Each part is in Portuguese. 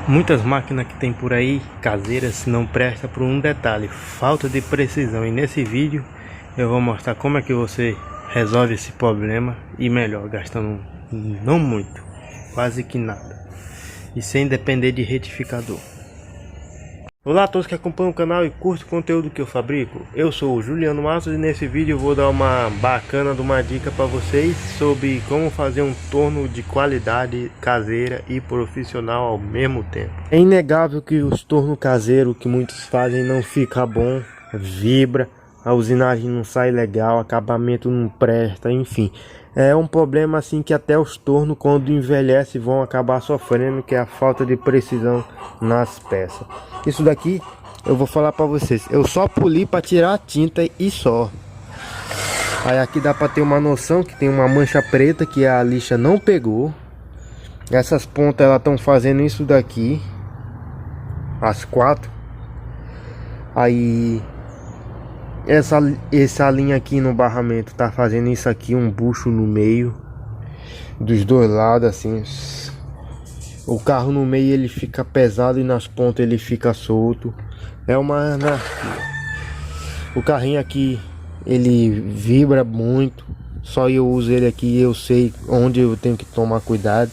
Muitas máquinas que tem por aí, caseiras, não prestam por um detalhe: falta de precisão. E nesse vídeo eu vou mostrar como é que você resolve esse problema, e melhor, gastando não muito, quase que nada, e sem depender de retificador. Olá a todos que acompanham o canal e curtem o conteúdo que eu fabrico. Eu sou o Juliano Matos e nesse vídeo eu vou dar uma bacana de uma dica para vocês sobre como fazer um torno de qualidade caseira e profissional ao mesmo tempo. É inegável que os tornos caseiros que muitos fazem não fica bom, vibra, a usinagem não sai legal, acabamento não presta, enfim. É um problema assim que até os tornos, quando envelhecem, vão acabar sofrendo, que é a falta de precisão nas peças. Isso daqui eu vou falar para vocês, eu só poli para tirar a tinta e só. Aí aqui dá para ter uma noção que tem uma mancha preta que a lixa não pegou. Essas pontas elas estão fazendo isso daqui, as quatro. Aí essa linha aqui no barramento tá fazendo isso aqui, um bucho no meio dos dois lados assim. O carro no meio ele fica pesado e nas pontas ele fica solto. É uma anarquia. O carrinho aqui ele vibra muito. Só eu uso ele aqui e eu sei onde eu tenho que tomar cuidado.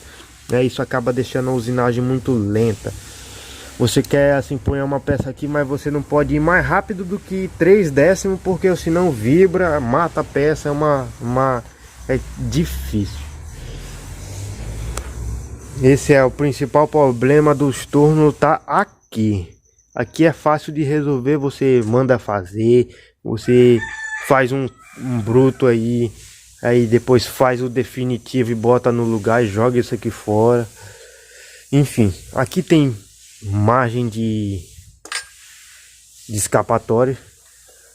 Isso acaba deixando a usinagem muito lenta. Você quer assim pôr uma peça aqui, mas você não pode ir mais rápido do que 3 décimos, porque senão vibra, mata a peça. É difícil. Esse é o principal problema dos tornos, tá aqui. Aqui é fácil de resolver, você manda fazer, você faz um bruto aí depois faz o definitivo e bota no lugar e joga isso aqui fora. Enfim, aqui tem margem de escapatória,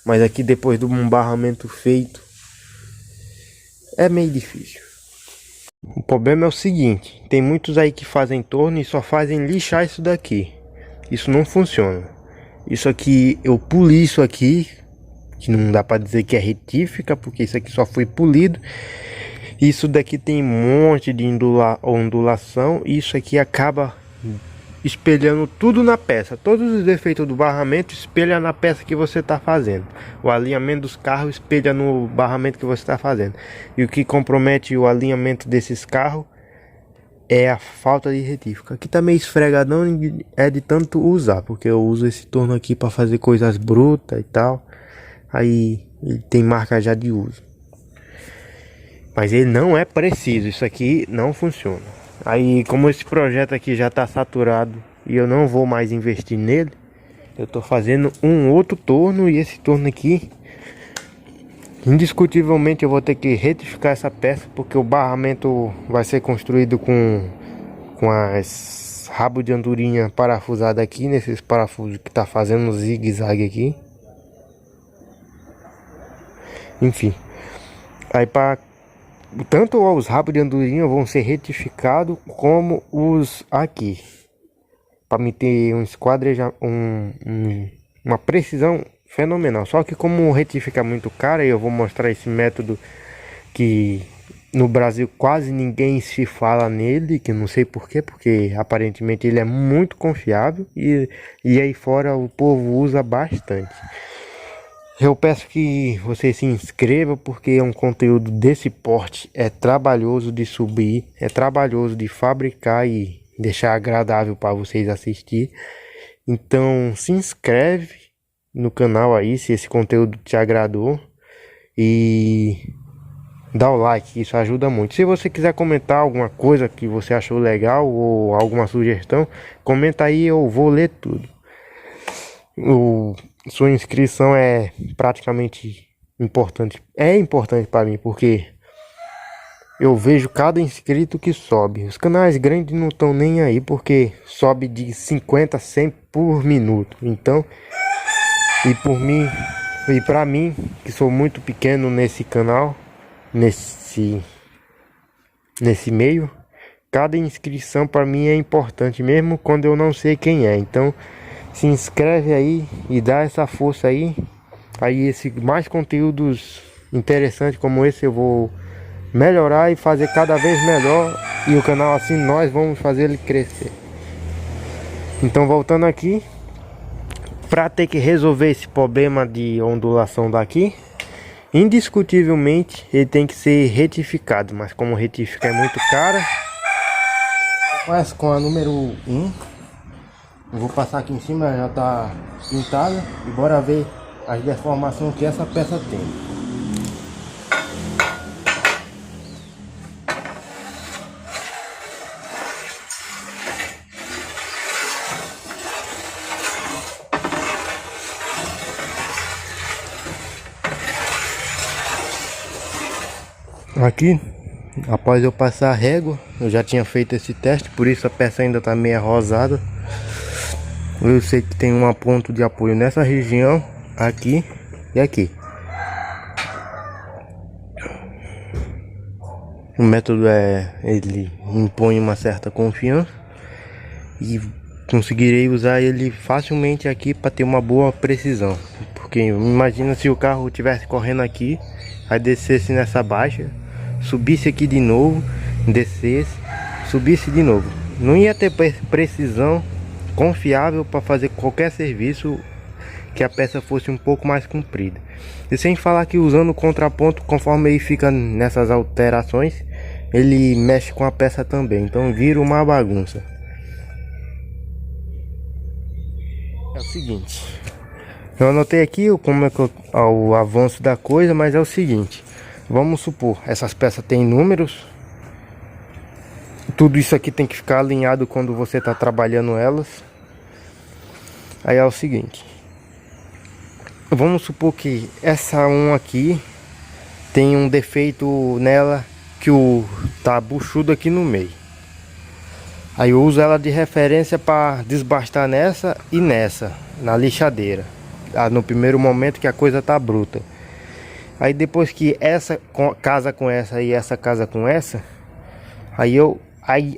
mas aqui depois do barramento feito é meio difícil. O problema é o seguinte, tem muitos aí que fazem torno e só fazem lixar isso daqui. Isso não funciona. Isso aqui, eu poli isso aqui, que não dá para dizer que é retífica, porque isso aqui só foi polido. Isso daqui tem um monte de ondulação, e isso aqui acaba espelhando tudo na peça. Todos os defeitos do barramento espelha na peça que você está fazendo. O alinhamento dos carros espelha no barramento que você está fazendo. E o que compromete o alinhamento desses carros é a falta de retífica. Aqui tá meio esfregadão, é de tanto usar, porque eu uso esse torno aqui para fazer coisas brutas e tal. Aí ele tem marca já de uso, mas ele não é preciso. Isso aqui não funciona. Aí, como esse projeto aqui já está saturado e eu não vou mais investir nele, eu estou fazendo um outro torno. E esse torno aqui, indiscutivelmente, eu vou ter que retificar essa peça, porque o barramento vai ser construído com as rabo de andorinha parafusado aqui, nesses parafusos que está fazendo zigue-zague aqui. Enfim, aí tanto os rabos de andorinha vão ser retificados, como os aqui, para me ter um esquadreja, uma precisão fenomenal. Só que como retifica muito caro, eu vou mostrar esse método que no Brasil quase ninguém se fala nele, que não sei porquê, porque aparentemente ele é muito confiável e aí fora o povo usa bastante. Eu peço que você se inscreva, porque é um conteúdo desse porte, é trabalhoso de subir, é trabalhoso de fabricar e deixar agradável para vocês assistir. Então se inscreve no canal aí se esse conteúdo te agradou e dá o like, isso ajuda muito. Se você quiser comentar alguma coisa que você achou legal ou alguma sugestão, comenta aí, eu vou ler tudo. Sua inscrição é praticamente importante. É importante para mim, porque eu vejo cada inscrito que sobe. Os canais grandes não estão nem aí, porque sobe de 50 a 100 por minuto. Então, e para mim, que sou muito pequeno nesse canal, nesse meio, cada inscrição para mim é importante, mesmo quando eu não sei quem é. Então se inscreve aí e dá essa força aí. Aí mais conteúdos interessantes como esse eu vou melhorar e fazer cada vez melhor. E o canal assim nós vamos fazer ele crescer. Então, voltando aqui, para ter que resolver esse problema de ondulação daqui, indiscutivelmente ele tem que ser retificado, mas como retificar é muito caro, começa com a número 1. Eu vou passar aqui em cima, já tá pintada, e bora ver as deformações que essa peça tem. Aqui, após eu passar a régua, eu já tinha feito esse teste, por isso a peça ainda tá meio rosada. Eu sei que tem um ponto de apoio nessa região, aqui e aqui. O método ele impõe uma certa confiança e conseguirei usar ele facilmente aqui para ter uma boa precisão. Porque imagina se o carro estivesse correndo aqui, aí descesse nessa baixa, subisse aqui de novo, descesse, subisse de novo. Não ia ter precisão confiável para fazer qualquer serviço que a peça fosse um pouco mais comprida. E sem falar que usando o contraponto, conforme ele fica nessas alterações, ele mexe com a peça também, então vira uma bagunça. É o seguinte, eu anotei aqui como é que o avanço da coisa, mas é o seguinte, vamos supor, essas peças têm números, tudo isso aqui tem que ficar alinhado quando você está trabalhando elas. Aí é o seguinte, vamos supor que essa 1 aqui tem um defeito nela, que tá buchudo aqui no meio. Aí eu uso ela de referência para desbastar nessa e nessa, na lixadeira, no primeiro momento que a coisa tá bruta. Aí depois que essa casa com essa e essa casa com essa,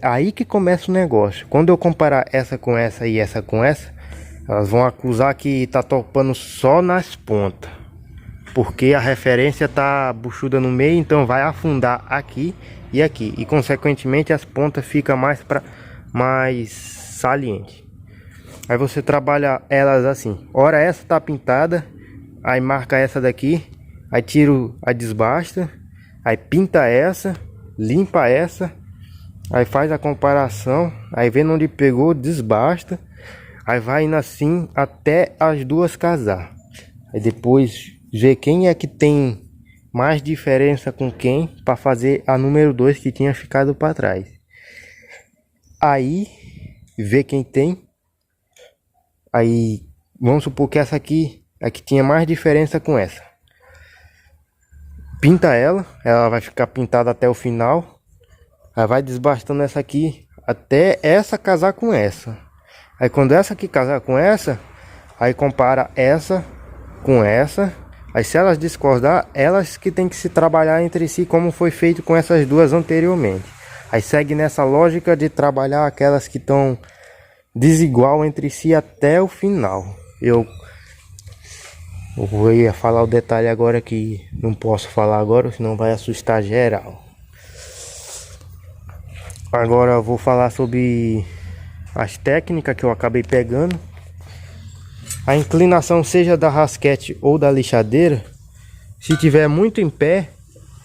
aí que começa o negócio. Quando eu comparar essa com essa e essa com essa, elas vão acusar que tá topando só nas pontas, porque a referência tá buchuda no meio, então vai afundar aqui e aqui, e consequentemente as pontas ficam mais saliente. Aí você trabalha elas assim, ora essa tá pintada, aí marca essa daqui, aí tiro a desbasta, aí pinta essa, limpa essa, aí faz a comparação, aí vendo onde pegou, desbasta, aí vai indo assim até as duas casar. Aí depois ver quem é que tem mais diferença com quem, para fazer a número 2 que tinha ficado para trás. Aí ver quem tem. Aí vamos supor que essa aqui é que tinha mais diferença com essa. Pinta ela vai ficar pintada até o final. Aí vai desbastando essa aqui até essa casar com essa. Aí quando essa aqui casar com essa, aí compara essa com essa. Aí se elas discordar, elas que tem que se trabalhar entre si, como foi feito com essas duas anteriormente. Aí segue nessa lógica de trabalhar aquelas que estão desigual entre si até o final. Eu ia falar o detalhe agora que não posso falar agora, senão vai assustar geral. Agora eu vou falar sobre as técnicas que eu acabei pegando. A inclinação, seja da rasquete ou da lixadeira, se tiver muito em pé,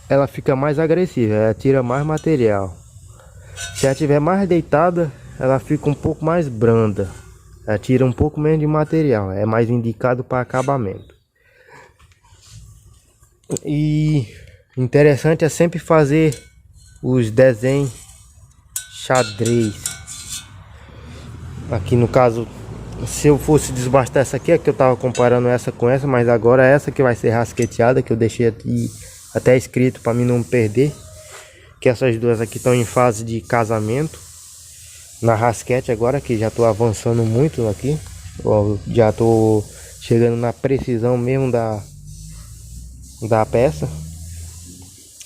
ela fica mais agressiva, ela tira mais material. Se ela tiver mais deitada, ela fica um pouco mais branda, ela tira um pouco menos de material, é mais indicado para acabamento. E interessante é sempre fazer os desenhos xadrez. Aqui no caso, se eu fosse desbastar essa aqui, é que eu tava comparando essa com essa, mas agora essa que vai ser rasqueteada, que eu deixei aqui até escrito para mim não perder, que essas duas aqui estão em fase de casamento na rasquete agora, que já tô avançando muito aqui, já tô chegando na precisão mesmo da peça.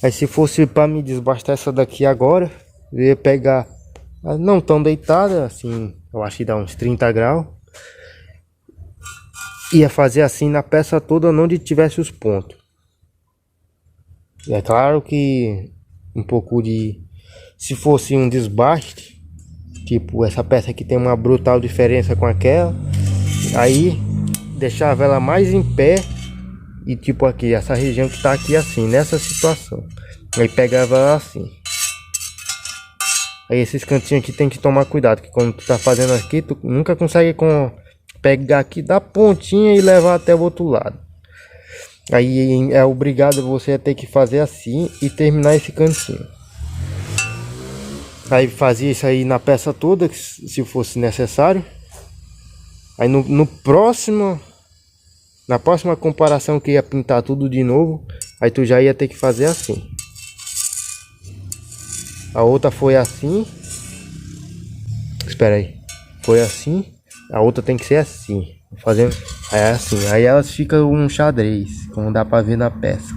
Aí se fosse para me desbastar essa daqui agora, eu ia pegar, não tão deitada assim, eu acho que dá uns 30 graus, ia fazer assim na peça toda, onde tivesse os pontos. E é claro que um pouco de, se fosse um desbaste, Tipo, essa peça aqui tem uma brutal diferença com aquela. Aí deixava ela mais em pé. E tipo aqui, essa região que tá aqui assim, nessa situação. Aí pegava ela assim. Aí esses cantinhos aqui tem que tomar cuidado, que quando tu tá fazendo aqui, tu nunca consegue pegar aqui da pontinha e levar até o outro lado. Aí é obrigado você a ter que fazer assim e terminar esse cantinho. Aí fazia isso aí na peça toda, se fosse necessário. Aí na próxima comparação que ia pintar tudo de novo, aí tu já ia ter que fazer assim. A outra foi assim. Espera aí. Foi assim. A outra tem que ser assim. Fazendo assim. Aí elas ficam um xadrez, como dá pra ver na peça.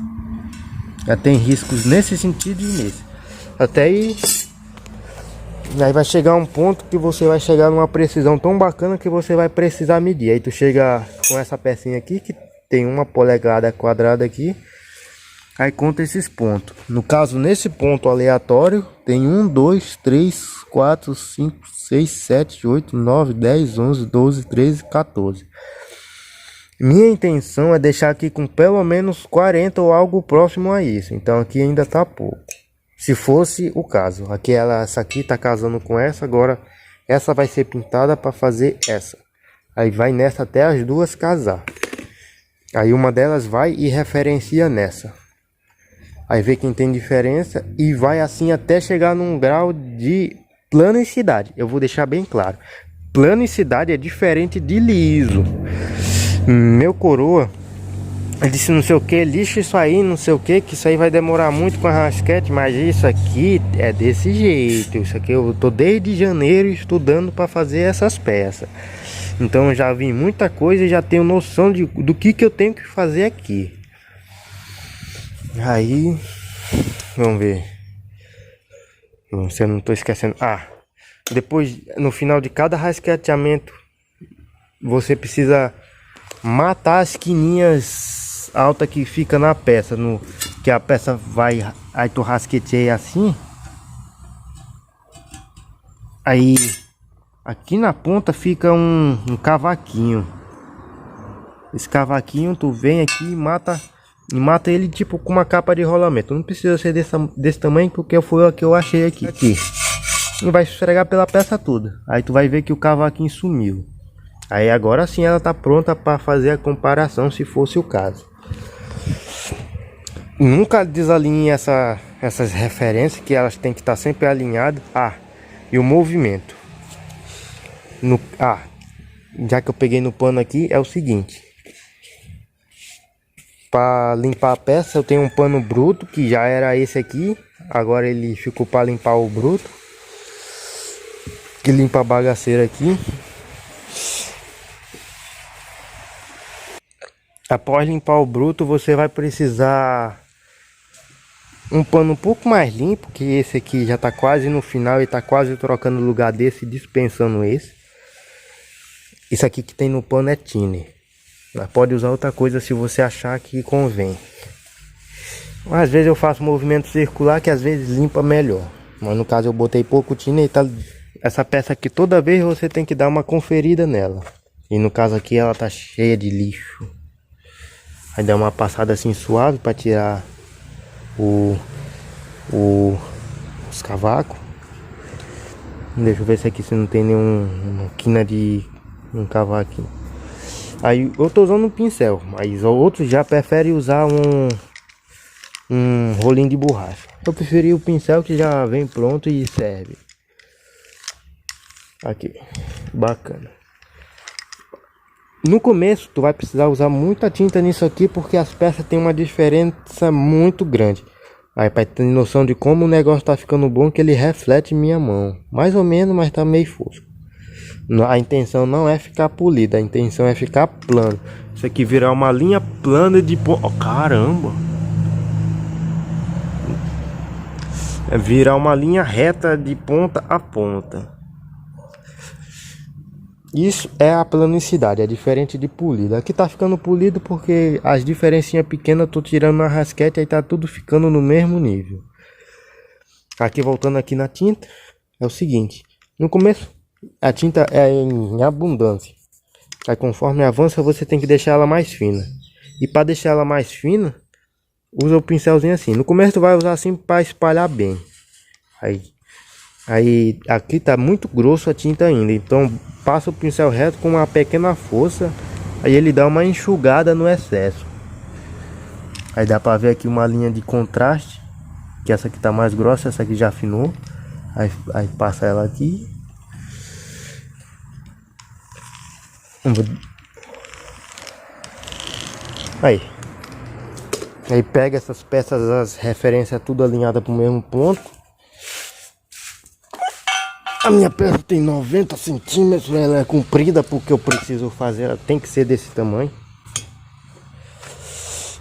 Já tem riscos nesse sentido e nesse. Até aí vai chegar um ponto que você vai chegar numa precisão tão bacana que você vai precisar medir. Aí tu chega com essa pecinha aqui que tem 1 polegada quadrada aqui. Aí conta esses pontos. No caso, nesse ponto aleatório, tem 1, 2, 3, 4, 5, 6, 7, 8, 9, 10, 11, 12, 13, 14. Minha intenção é deixar aqui com pelo menos 40 ou algo próximo a isso. Então aqui ainda tá pouco. Se fosse o caso. Aqui essa aqui tá casando com essa. Agora essa vai ser pintada para fazer essa. Aí vai nessa até as duas casar. Aí uma delas vai e referencia nessa. Aí vê quem tem diferença e vai assim até chegar num grau de planicidade. Eu vou deixar bem claro. Planicidade é diferente de liso. Meu coroa, ele disse não sei o que, lixa isso aí, não sei o que isso aí vai demorar muito com a rasquete. Mas isso aqui é desse jeito. Isso aqui eu tô desde janeiro estudando para fazer essas peças. Então eu já vi muita coisa e já tenho noção do que eu tenho que fazer aqui. Aí, vamos ver se eu não estou esquecendo. Depois, no final de cada rasqueteamento, você precisa matar as quininhas altas que fica na peça. Que a peça vai, aí tu rasqueteia assim. Aí, aqui na ponta fica um cavaquinho. Esse cavaquinho tu vem aqui e mata ele tipo com uma capa de rolamento. Não precisa ser desse tamanho, porque foi o que eu achei aqui. E vai esfregar pela peça toda. Aí tu vai ver que o cavaquinho sumiu. Aí agora sim ela tá pronta para fazer a comparação, se fosse o caso. Nunca desalinhe essas referências, que elas têm que estar sempre alinhadas. E o movimento. Já que eu peguei no pano aqui, é o seguinte. Para limpar a peça eu tenho um pano bruto, que já era esse aqui. Agora ele ficou para limpar o bruto, que limpa a bagaceira aqui. Após limpar o bruto, você vai precisar um pano um pouco mais limpo, que esse aqui já está quase no final e está quase trocando o lugar desse, dispensando esse. Isso aqui que tem no pano é thinner. Mas pode usar outra coisa se você achar que convém. Às vezes eu faço movimento circular, que às vezes limpa melhor. Mas no caso eu botei pouco thinner e tá... Essa peça aqui toda vez você tem que dar uma conferida nela. E no caso aqui ela tá cheia de lixo. Aí dá uma passada assim suave para tirar os cavacos. Deixa eu ver se aqui se não tem nenhuma quina de um cavaquinho. Aí eu tô usando um pincel, mas outros já preferem usar um rolinho de borracha. Eu preferi o pincel, que já vem pronto e serve. Aqui, bacana. No começo tu vai precisar usar muita tinta nisso aqui, porque as peças têm uma diferença muito grande. Aí para ter noção de como o negócio tá ficando bom, que ele reflete minha mão. Mais ou menos, mas tá meio fosco. A intenção não é ficar polida, a intenção é ficar plano. Isso aqui virar uma linha plana de ponta. Oh, caramba! É virar uma linha reta de ponta a ponta. Isso é a planicidade, é diferente de polido. Aqui tá ficando polido porque as diferencinhas pequenas eu tô tirando na rasquete, aí tá tudo ficando no mesmo nível. Aqui voltando aqui na tinta, é o seguinte. No começo a tinta é em abundância. Aí conforme avança você tem que deixar ela mais fina. E para deixar ela mais fina, usa o pincelzinho assim. No começo tu vai usar assim para espalhar bem. Aí aqui tá muito grosso a tinta ainda. Então passa o pincel reto com uma pequena força. Aí ele dá uma enxugada no excesso. Aí dá para ver aqui uma linha de contraste. Que essa aqui tá mais grossa, essa aqui já afinou. Aí passa ela aqui. Aí pega essas peças, as referências tudo alinhada para o mesmo ponto. A minha peça tem 90 centímetros, ela é comprida porque eu preciso fazer, ela tem que ser desse tamanho.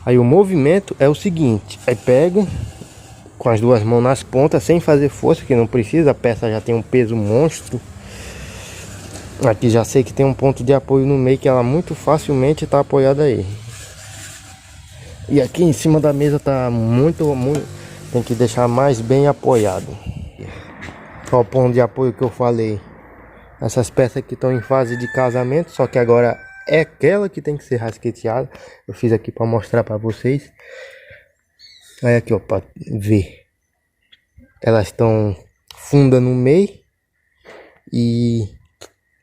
Aí o movimento é o seguinte, aí pega com as duas mãos nas pontas, sem fazer força, que não precisa, a peça já tem um peso monstro. Aqui já sei que tem um ponto de apoio no meio que ela muito facilmente está apoiada aí. E aqui em cima da mesa tá muito, tem que deixar mais bem apoiado. Ó, o ponto de apoio que eu falei. Essas peças aqui estão em fase de casamento, só que agora é aquela que tem que ser rasqueteada. Eu fiz aqui para mostrar para vocês. Aí aqui, ó, para ver. Elas estão funda no meio e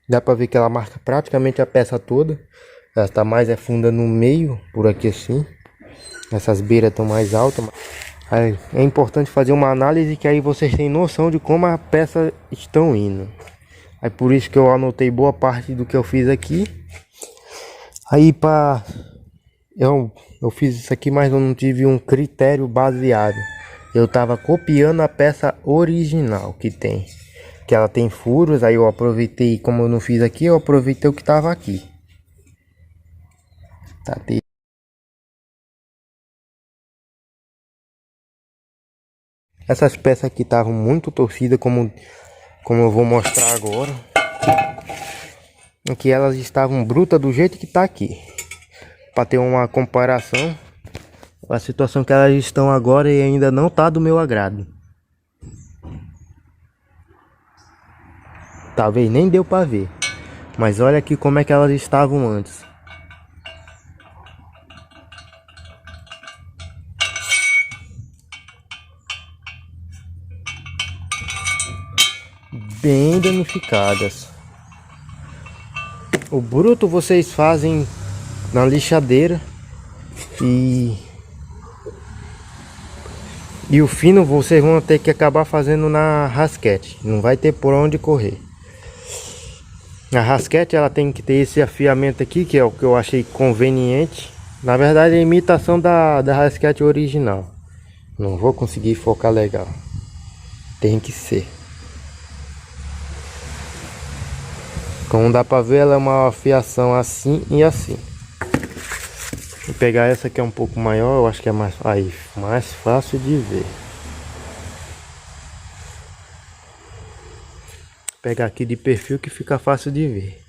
dá para ver que ela marca praticamente a peça toda. Ela está mais funda no meio, por aqui assim. Essas beiras estão mais altas. Aí é importante fazer uma análise que aí vocês têm noção de como as peças estão indo. Aí por isso que eu anotei boa parte do que eu fiz aqui. Aí eu fiz isso aqui, mas eu não tive um critério baseado. Eu tava copiando a peça original que tem. Que ela tem furos, aí eu aproveitei, como eu não fiz aqui, eu aproveitei o que tava aqui. Tá, essas peças aqui estavam muito torcidas, como eu vou mostrar agora. Aqui elas estavam brutas do jeito que tá aqui. Para ter uma comparação, a situação que elas estão agora e ainda não tá do meu agrado. Talvez nem deu para ver. Mas olha aqui como é que elas estavam antes. Bem danificadas. O bruto vocês fazem na lixadeira e o fino vocês vão ter que acabar fazendo na rasquete. Não vai ter por onde correr. A rasquete ela tem que ter esse afiamento aqui, que é o que eu achei conveniente. Na verdade é a imitação da rasquete original. Não vou conseguir focar legal. Tem que ser. Como dá pra ver, ela é uma afiação assim e assim. Vou pegar essa que é um pouco maior, eu acho que é mais fácil de ver. Vou pegar aqui de perfil que fica fácil de ver.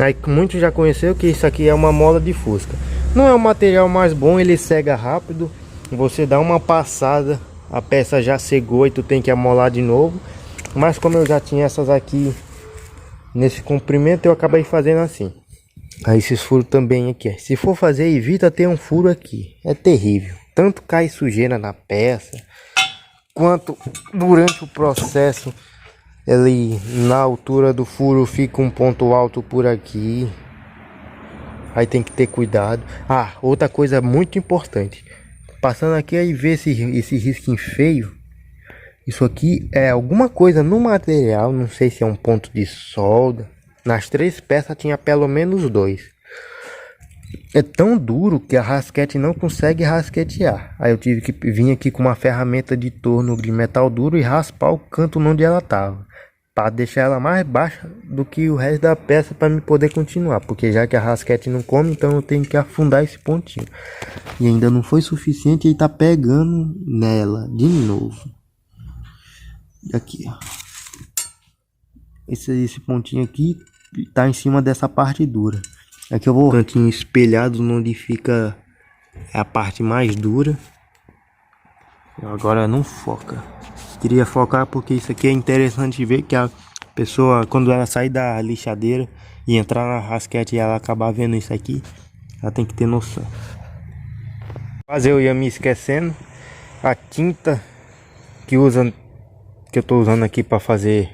Aí muitos já conheceram que isso aqui é uma mola de fusca. Não é o material mais bom, ele cega rápido. Você dá uma passada, a peça já cegou e tu tem que amolar de novo. Mas como eu já tinha essas aqui nesse comprimento, eu acabei fazendo assim. Aí esses furos também aqui. Se for fazer, evita ter um furo aqui. É terrível. Tanto cai sujeira na peça, quanto durante o processo, ele na altura do furo fica um ponto alto por aqui. Aí tem que ter cuidado. Ah, outra coisa muito importante. Passando aqui aí ver esse risquinho feio. Isso aqui é alguma coisa no material. Não sei se é um ponto de solda. Nas 3 peças tinha pelo menos 2. É tão duro que a rasquete não consegue rasquetear. Aí eu tive que vir aqui com uma ferramenta de torno de metal duro e raspar o canto onde ela estava, para deixar ela mais baixa do que o resto da peça, para me poder continuar, porque já que a rasquete não come, então eu tenho que afundar esse pontinho. E ainda não foi suficiente, ele tá pegando nela de novo. Aqui, ó. Esse pontinho aqui tá em cima dessa parte dura. Aqui eu vou cantinho espelhado onde fica a parte mais dura. Agora não foca. Queria focar porque isso aqui é interessante ver que a pessoa, quando ela sair da lixadeira e entrar na rasquete e ela acabar vendo isso aqui, ela tem que ter noção. Mas eu ia me esquecendo. A tinta que eu tô usando aqui para fazer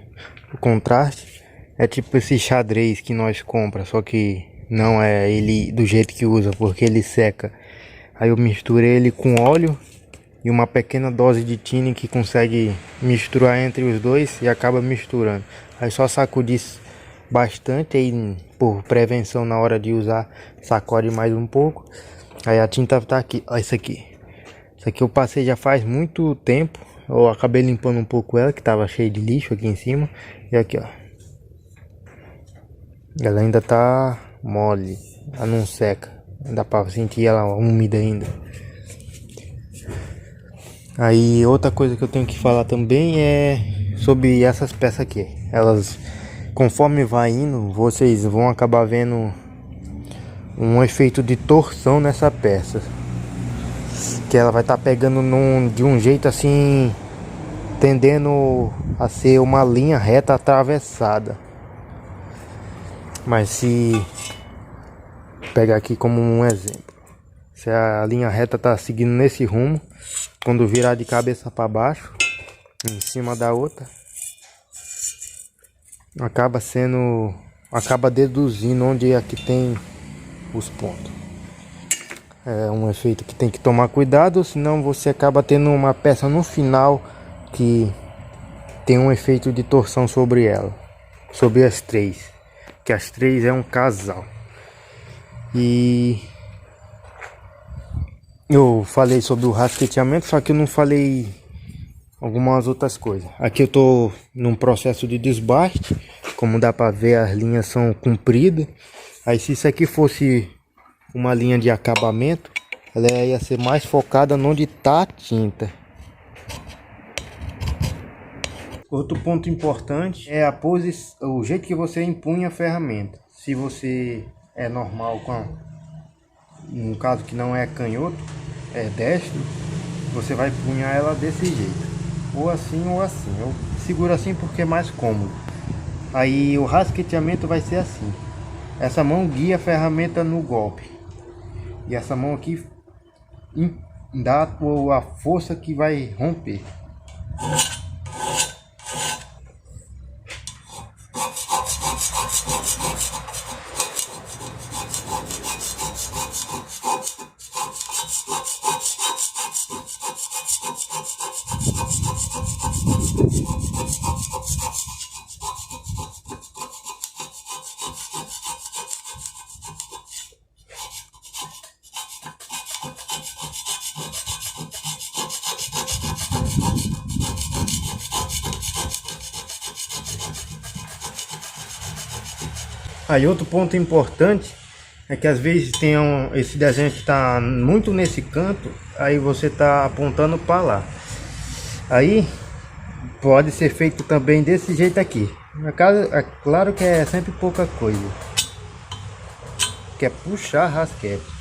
o contraste é tipo esse xadrez que nós compra, só que não é ele do jeito que usa, porque ele seca. Aí eu misturei ele com óleo e uma pequena dose de tinta que consegue misturar entre os dois e acaba misturando. Aí só sacudir bastante, aí por prevenção na hora de usar, sacode mais um pouco. Aí a tinta tá aqui, ó, isso aqui. Isso aqui eu passei já faz muito tempo. Eu acabei limpando um pouco ela, que tava cheio de lixo aqui em cima. E aqui, ó. Ela ainda tá mole, ela não seca. Dá pra sentir ela úmida ainda. Aí outra coisa que eu tenho que falar também é sobre essas peças aqui. Elas, conforme vai indo, vocês vão acabar vendo um efeito de torção nessa peça. Que ela vai estar pegando de um jeito assim, tendendo a ser uma linha reta atravessada. Mas se pegar aqui como um exemplo, se a linha reta está seguindo nesse rumo, quando virar de cabeça para baixo, em cima da outra, acaba deduzindo onde é que tem os pontos. É um efeito que tem que tomar cuidado, senão você acaba tendo uma peça no final que tem um efeito de torção sobre ela, sobre as três, que as três é um casal. E eu falei sobre o rasqueteamento, só que eu não falei algumas outras coisas. Aqui eu tô num processo de desbaste, como dá para ver, as linhas são compridas. Aí se isso aqui fosse uma linha de acabamento, ela ia ser mais focada onde está a tinta. Outro ponto importante é a posição, o jeito que você empunha a ferramenta. Se você é normal, no caso que não é canhoto, é destro, você vai empunhar ela desse jeito, ou assim ou assim. Eu seguro assim porque é mais cômodo. Aí o rasqueteamento vai ser assim: essa mão guia a ferramenta no golpe e essa mão aqui dá a força que vai romper. Aí outro ponto importante é que às vezes tem esse desenho que está muito nesse canto, aí você está apontando para lá. Aí pode ser feito também desse jeito aqui. É claro que é sempre pouca coisa, que é puxar a rasquete.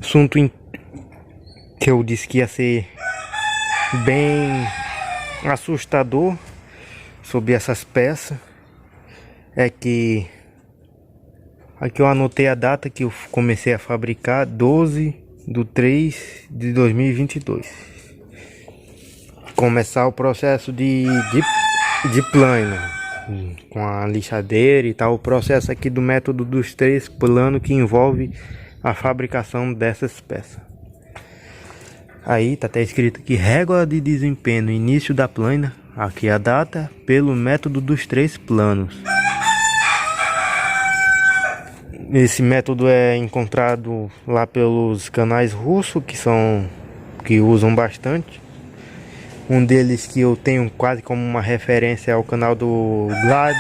Assunto que eu disse que ia ser bem assustador sobre essas peças é que aqui eu anotei a data que eu comecei a fabricar, 12/3/2022. Começar o processo de plano com a lixadeira e tal. O processo aqui do método dos 3 planos que envolve a fabricação dessas peças. Aí tá até escrito aqui: régua de desempenho, início da plana. Aqui a data, pelo método dos 3 planos. Esse método é encontrado lá pelos canais russos que usam bastante. Um deles que eu tenho quase como uma referência é o canal do Vlad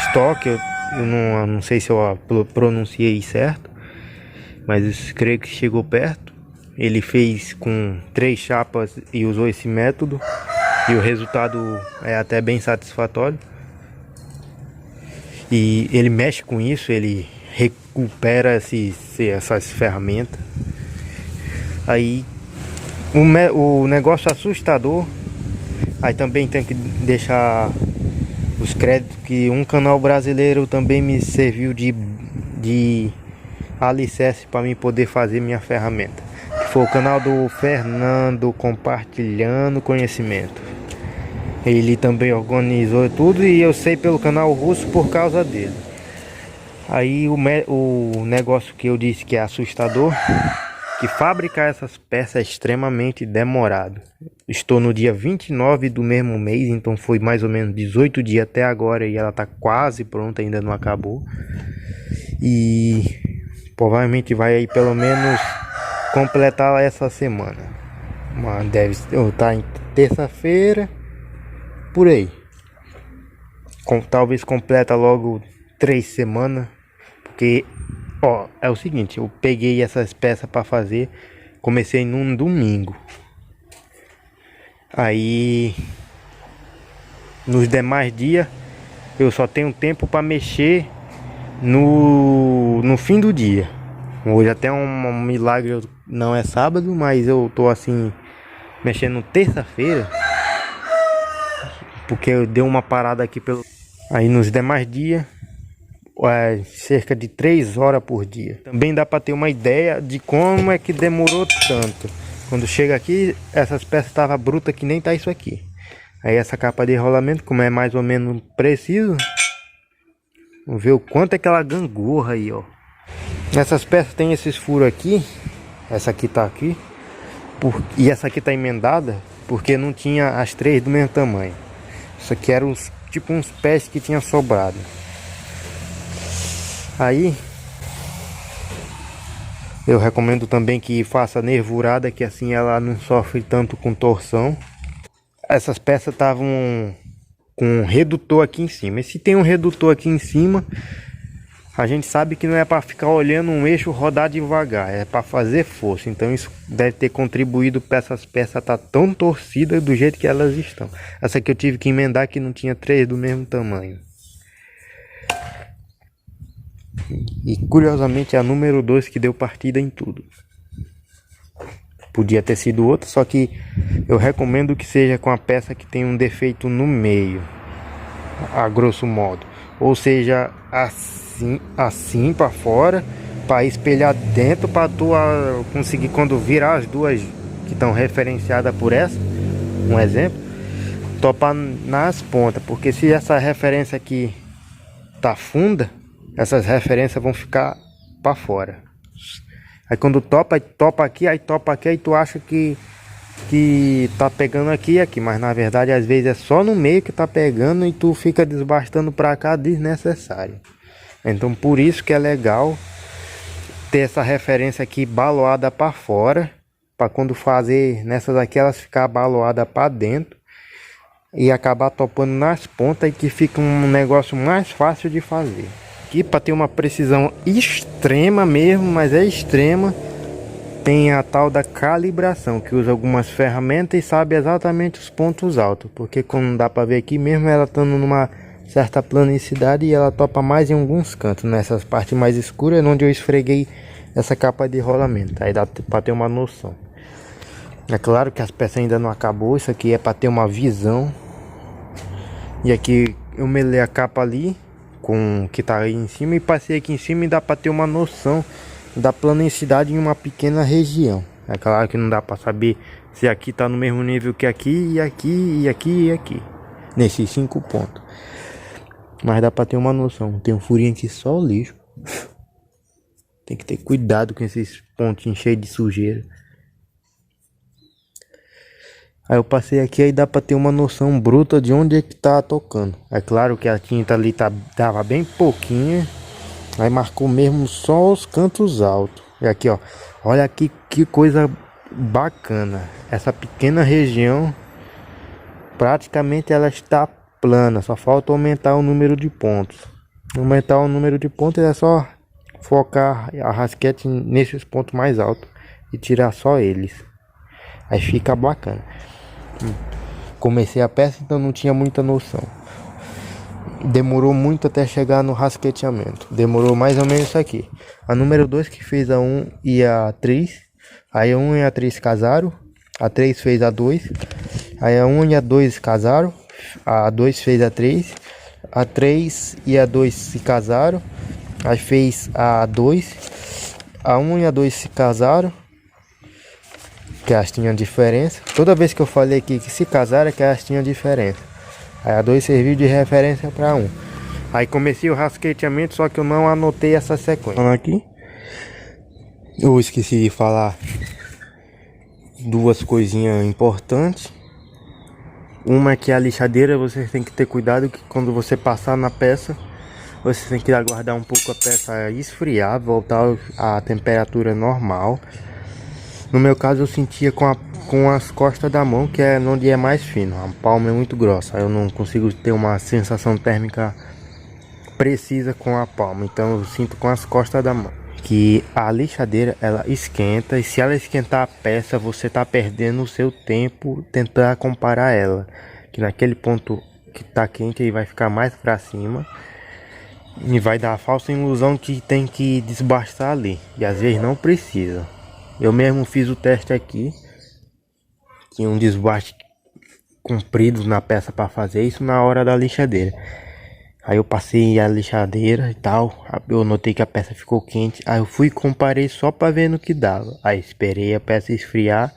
Stock. Eu não sei se eu pronunciei certo, mas eu creio que chegou perto. Ele fez com 3 chapas e usou esse método, e o resultado é até bem satisfatório. E ele mexe com isso, ele recupera essas ferramentas. Aí o negócio assustador. Aí também tem que deixar os créditos que um canal brasileiro também me serviu de alicerce para mim poder fazer minha ferramenta, que foi o canal do Fernando Compartilhando Conhecimento. Ele também organizou tudo, e eu sei pelo canal russo por causa dele. Aí o negócio que eu disse que é assustador, que fabricar essas peças é extremamente demorado. Estou no dia 29 do mesmo mês, então foi mais ou menos 18 dias até agora, e ela está quase pronta, ainda não acabou. E provavelmente vai aí pelo menos completar essa semana. Mas deve estar em terça-feira, por aí. Talvez completa logo 3 semanas, porque ó, é o seguinte, eu peguei essas peças para fazer, comecei num domingo. Aí nos demais dias eu só tenho tempo para mexer no fim do dia. Hoje até um milagre, não é sábado, mas eu tô assim mexendo terça-feira, porque eu dei uma parada aqui pelo. Aí nos demais dias cerca de 3 horas por dia. Também dá para ter uma ideia de como é que demorou tanto. Quando chega aqui, essas peças estavam brutas que nem tá isso aqui. Aí essa capa de rolamento, como é mais ou menos preciso, vamos ver o quanto é que ela gangorra aí, ó. Essas peças tem esses furos aqui. Essa aqui tá aqui. E essa aqui tá emendada porque não tinha as 3 do mesmo tamanho. Isso aqui era tipo uns pés que tinha sobrado. Aí eu recomendo também que faça nervurada, que assim ela não sofre tanto com torção. Essas peças estavam com um redutor aqui em cima. E se tem um redutor aqui em cima, a gente sabe que não é para ficar olhando um eixo rodar devagar, é para fazer força. Então isso deve ter contribuído para essas peças estar tão torcidas do jeito que elas estão. Essa aqui eu tive que emendar, que não tinha 3 do mesmo tamanho. E curiosamente é a número 2 que deu partida em tudo. Podia ter sido outra, só que eu recomendo que seja com a peça que tem um defeito no meio, a grosso modo. Ou seja, assim para fora, para espelhar dentro, para tu conseguir, quando virar as duas que estão referenciadas por essa, um exemplo, topar nas pontas. Porque se essa referência aqui tá funda, essas referências vão ficar para fora. Aí quando topa aqui, aí tu acha que tá pegando aqui e aqui, mas na verdade às vezes é só no meio que tá pegando, e tu fica desbastando para cá desnecessário. Então por isso que é legal ter essa referência aqui baloada para fora, para quando fazer nessas aqui elas ficar baloada para dentro e acabar topando nas pontas, e que fica um negócio mais fácil de fazer. Aqui para ter uma precisão extrema mesmo, mas é extrema, tem a tal da calibração, que usa algumas ferramentas e sabe exatamente os pontos altos, porque como dá para ver aqui mesmo, ela estando numa certa planicidade, e ela topa mais em alguns cantos, nessas partes mais escuras, onde eu esfreguei essa capa de rolamento. Aí dá para ter uma noção. É claro que as peças ainda não acabou, isso aqui é para ter uma visão. E aqui eu melei a capa ali com o que tá aí em cima, e passei aqui em cima, e dá para ter uma noção da planicidade em uma pequena região. É claro que não dá para saber se aqui tá no mesmo nível que aqui, e aqui, e aqui, e aqui, nesses 5 pontos, mas dá para ter uma noção. Tem um furinho aqui, só o lixo. Tem que ter cuidado com esses pontinhos cheios de sujeira. Aí eu passei aqui, aí dá pra ter uma noção bruta de onde é que tá tocando. É claro que a tinta ali dava bem pouquinha. Aí marcou mesmo só os cantos altos. E aqui, ó, olha aqui que coisa bacana. Essa pequena região, praticamente ela está plana. Só falta aumentar o número de pontos. Aumentar o número de pontos é só focar a rasquete nesses pontos mais altos e tirar só eles. Aí fica bacana. Comecei a peça, então não tinha muita noção. Demorou muito até chegar no rasqueteamento. Demorou mais ou menos isso aqui. A número 2 que fez a 1 e a 3. Aí a 1 e a 3 casaram. A 3 fez a 2. Aí a 1 e a 2 casaram. A 2 fez a 3. A 3 e a 2 se casaram. Aí fez a 2. A 1 e a 2 se casaram. Que elas tinham diferença. Toda vez que eu falei aqui que se casaram é que elas tinham diferença. Aí a 2 serviu de referência para 1. Aí comecei o rasqueteamento, só que eu não anotei essa sequência. Aqui. Eu esqueci de falar duas coisinhas importantes. Uma é que a lixadeira você tem que ter cuidado que quando você passar na peça, você tem que aguardar um pouco a peça esfriar, voltar à temperatura normal. No meu caso eu sentia com as costas da mão, que é onde é mais fino. A palma é muito grossa, eu não consigo ter uma sensação térmica precisa com a palma, então eu sinto com as costas da mão. Que a lixadeira ela esquenta, e se ela esquentar a peça, você tá perdendo o seu tempo tentar comparar ela, que naquele ponto que tá quente aí vai ficar mais para cima e vai dar a falsa ilusão que tem que desbastar ali, e às vezes não precisa. Eu mesmo fiz o teste aqui, tinha um desbaste comprido na peça para fazer isso na hora da lixadeira. Aí eu passei a lixadeira e tal, eu notei que a peça ficou quente, aí eu fui e comparei só para ver no que dava. Aí esperei a peça esfriar,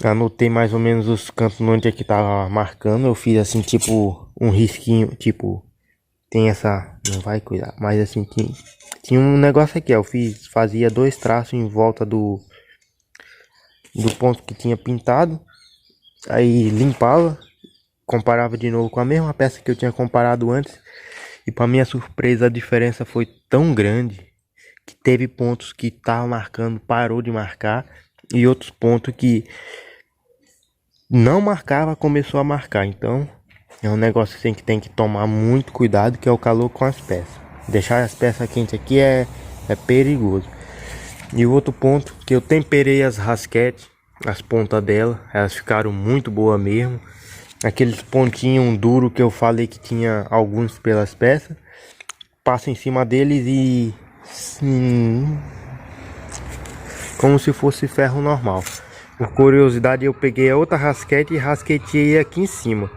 anotei mais ou menos os cantos onde é que tava marcando. Eu fiz assim tipo um risquinho, tipo, tem essa, não vai cuidar, mas assim tinha um negócio aqui, ó, fazia 2 traços em volta do ponto que tinha pintado, aí limpava, comparava de novo com a mesma peça que eu tinha comparado antes, e para minha surpresa a diferença foi tão grande que teve pontos que tava marcando, parou de marcar, e outros pontos que não marcava, começou a marcar. Então é um negócio assim que tem que tomar muito cuidado, que é o calor com as peças. Deixar as peças quentes aqui é perigoso. E o outro ponto, que eu temperei as rasquetes, as pontas dela, elas ficaram muito boas mesmo. Aqueles pontinhos duros que eu falei que tinha alguns pelas peças, passa em cima deles e como se fosse ferro normal. Por curiosidade eu peguei a outra rasquete e rasqueteei aqui em cima.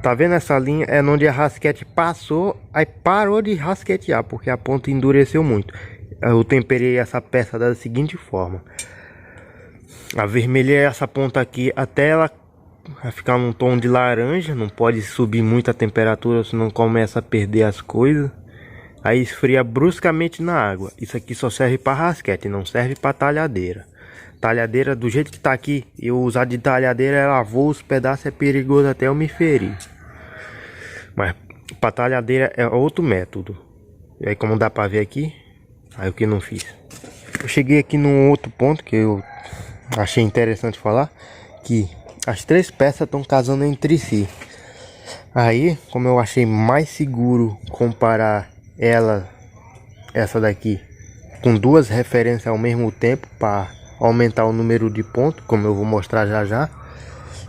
Tá vendo essa linha? É onde a rasquete passou, aí parou de rasquetear, porque a ponta endureceu muito. Eu temperei essa peça da seguinte forma: avermelhei essa ponta aqui até ela ficar num tom de laranja. Não pode subir muito a temperatura, senão começa a perder as coisas. Aí esfria bruscamente na água. Isso aqui só serve para rasquete, não serve para talhadeira. Talhadeira do jeito que tá aqui, eu usar de talhadeira, ela voa os pedaços, é perigoso até eu me ferir. Mas para talhadeira é outro método. E aí, como dá para ver aqui, aí o que não fiz. Eu cheguei aqui num outro ponto que eu achei interessante falar, que as 3 peças estão casando entre si. Aí, como eu achei mais seguro comparar essa daqui com 2 referências ao mesmo tempo, para aumentar o número de pontos, como eu vou mostrar já já,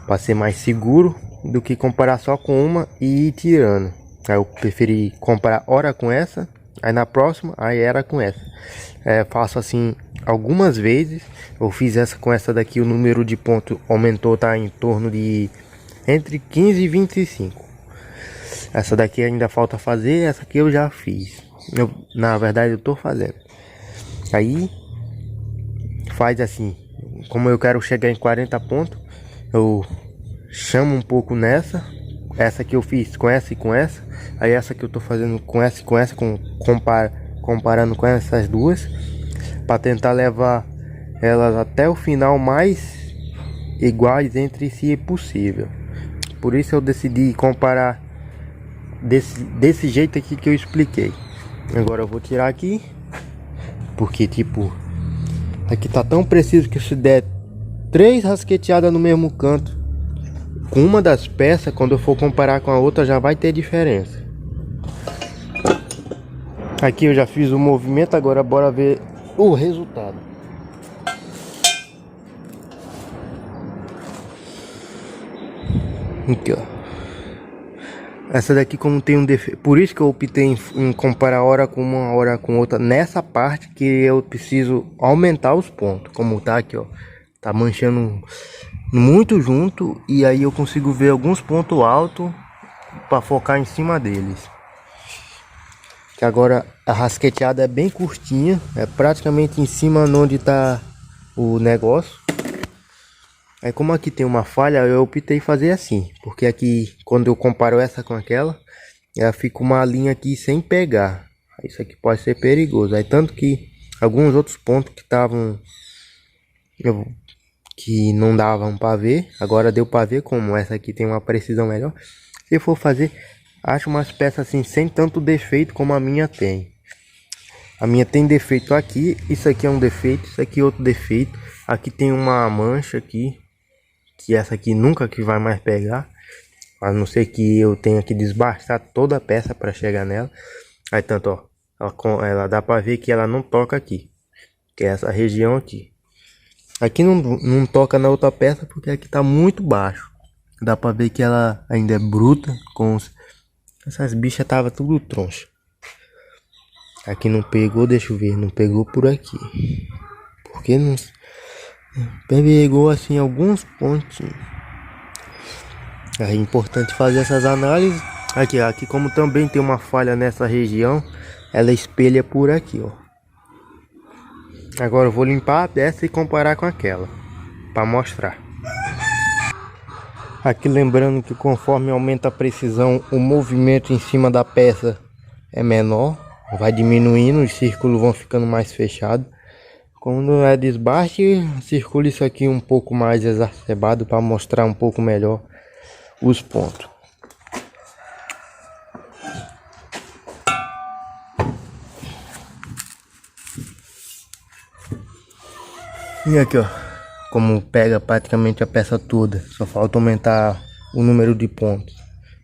para ser mais seguro do que comparar só com uma e ir tirando. Aí eu preferi comparar hora com essa, aí na próxima aí era com essa. Faço assim algumas vezes. Eu fiz essa com essa daqui, o número de pontos aumentou, tá em torno de entre 15 e 25. Essa daqui ainda falta fazer, essa aqui eu já fiz. Na verdade eu tô fazendo. Aí faz assim, como eu quero chegar em 40 pontos, eu chamo um pouco nessa. Essa que eu fiz com essa e com essa. Aí essa que eu tô fazendo com essa e com essa, comparando com essas duas, para tentar levar elas até o final mais iguais entre si possível. Por isso eu decidi comparar desse jeito aqui que eu expliquei. Agora eu vou tirar aqui, porque tipo, aqui tá tão preciso que se der 3 rasqueteadas no mesmo canto com uma das peças, quando eu for comparar com a outra já vai ter diferença. Aqui eu já fiz o movimento, agora bora ver o resultado. Aqui, ó. Essa daqui, como tem um defeito, por isso que eu optei em comparar hora com uma hora com outra, nessa parte que eu preciso aumentar os pontos, como tá aqui, ó. Tá manchando muito junto, e aí eu consigo ver alguns pontos altos para focar em cima deles. Que agora a rasqueteada é bem curtinha, é praticamente em cima onde tá o negócio. Aí como aqui tem uma falha, eu optei fazer assim, porque aqui quando eu comparo essa com aquela, ela fica uma linha aqui sem pegar. Isso aqui pode ser perigoso. Aí tanto que alguns outros pontos que estavam que não davam para ver, agora deu para ver, como essa aqui tem uma precisão melhor. Se for fazer, acho umas peças assim sem tanto defeito como a minha tem. A minha tem defeito aqui, isso aqui é um defeito, isso aqui é outro defeito. Aqui tem uma mancha aqui, que essa aqui nunca que vai mais pegar, a não ser que eu tenha que desbastar toda a peça para chegar nela. Aí tanto, ó, ela dá para ver que ela não toca aqui, que é essa região aqui. Aqui não toca na outra peça porque aqui tá muito baixo. Dá para ver que ela ainda é bruta, essas bichas tava tudo troncha. Aqui não pegou, deixa eu ver, não pegou por aqui. Porque não pegou assim alguns pontinhos. É importante fazer essas análises. Aqui como também tem uma falha nessa região, ela espelha por aqui, ó. Agora eu vou limpar dessa e comparar com aquela, para mostrar. Aqui lembrando que conforme aumenta a precisão, o movimento em cima da peça é menor, vai diminuindo, os círculos vão ficando mais fechados. Quando é desbaste, circula isso aqui um pouco mais exacerbado para mostrar um pouco melhor os pontos. E aqui, ó, como pega praticamente a peça toda, só falta aumentar o número de pontos.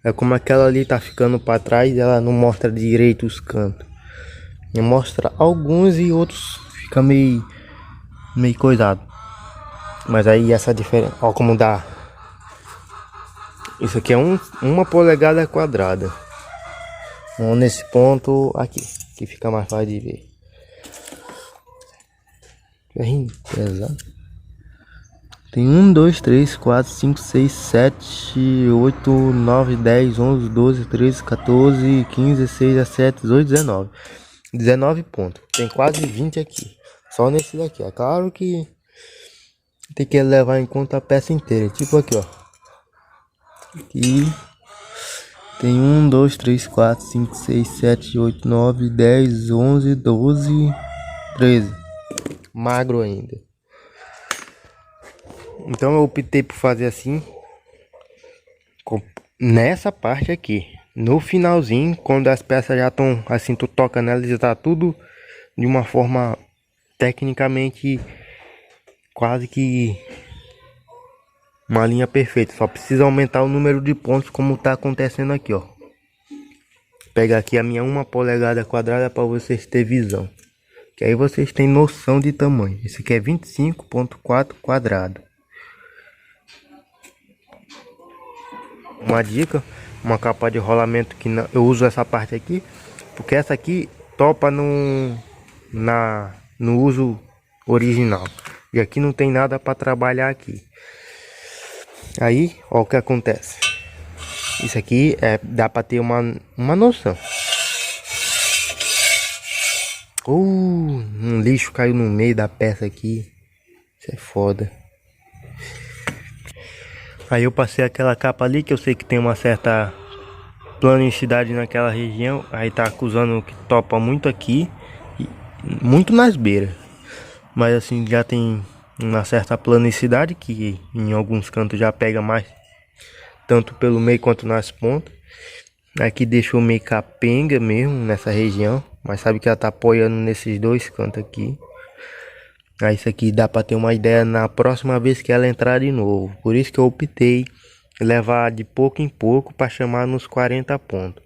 É como aquela ali tá ficando para trás, ela não mostra direito os cantos. E mostra alguns e outros fica meio coisado. Mas aí essa diferença, ó, como dá. Isso aqui é uma polegada quadrada. Então, nesse ponto aqui, que fica mais fácil de ver. Pesado. Tem 1, 2, 3, 4, 5, 6, 7, 8, 9, 10, 11, 12, 13, 14, 15, 16, 17, 18, 19. 19 pontos. Tem quase 20 aqui. Só nesse daqui. É claro que tem que levar em conta a peça inteira. Tipo aqui, ó. Aqui tem 1, 2, 3, 4, 5, 6, 7, 8, 9, 10, 11, 12, 13. Magro ainda. Então eu optei por fazer assim, nessa parte aqui. No finalzinho, quando as peças já estão assim, tu toca nelas, já tá tudo de uma forma tecnicamente quase que uma linha perfeita. Só precisa aumentar o número de pontos, como tá acontecendo aqui, ó. Vou pegar aqui a minha 1 polegada quadrada para vocês terem visão, que aí vocês têm noção de tamanho. Esse aqui é 25,4 quadrado. Uma dica, uma capa de rolamento que não, eu uso essa parte aqui, porque essa aqui topa no uso original. E aqui não tem nada para trabalhar aqui. Aí, ó o que acontece. Isso aqui dá para ter uma noção. Um lixo caiu no meio da peça aqui. Isso é foda. Aí eu passei aquela capa ali, que eu sei que tem uma certa planicidade naquela região. Aí tá acusando que topa muito aqui, muito nas beiras. Mas assim, já tem uma certa planicidade, que em alguns cantos já pega mais, tanto pelo meio quanto nas pontas. Aqui deixou meio capenga mesmo nessa região, mas sabe que ela tá apoiando nesses dois cantos aqui. Aí isso aqui dá para ter uma ideia na próxima vez que ela entrar de novo. Por isso que eu optei levar de pouco em pouco para chamar nos 40 pontos,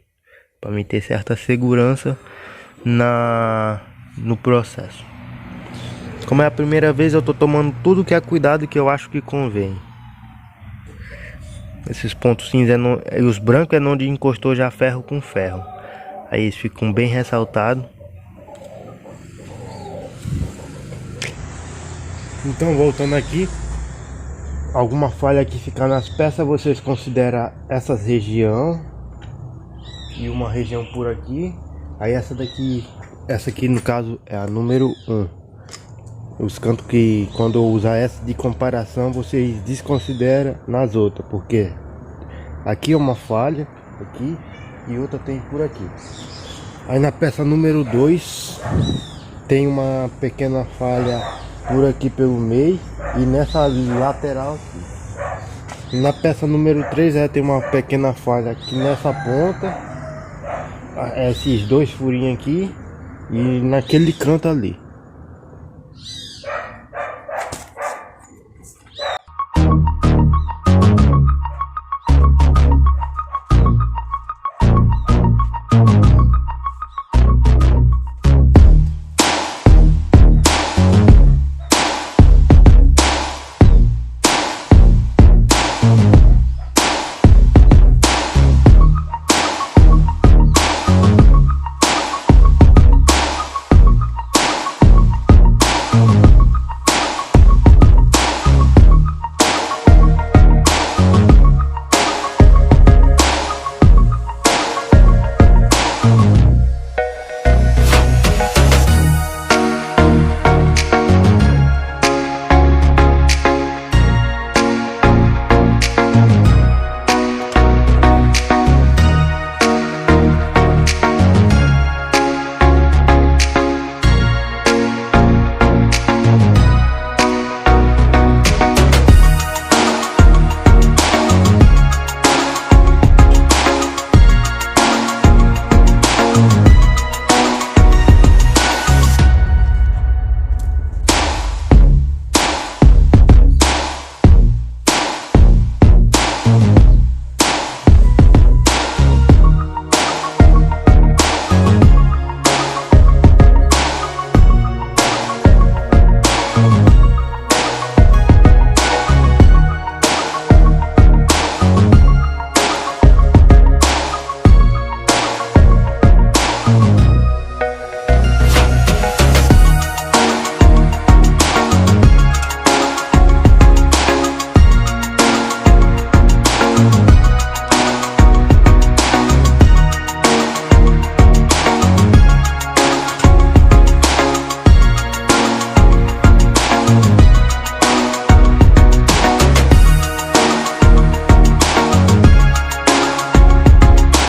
para me ter certa segurança no processo. Como é a primeira vez, eu tô tomando tudo que é cuidado que eu acho que convém. Esses pontos cinza e os brancos é onde encostou já ferro com ferro. Aí eles ficam bem ressaltados. Então, voltando aqui, alguma falha que ficar nas peças, vocês consideram essas região e uma região por aqui. Aí essa aqui no caso é a número 1. Os cantos que quando eu usar essa de comparação, vocês desconsideram nas outras, porque aqui é uma falha aqui e outra tem por aqui. Aí na peça número 2 tem uma pequena falha por aqui pelo meio e nessa lateral aqui. Na peça número 3 tem uma pequena falha aqui nessa ponta, esses dois furinhos aqui e naquele canto ali.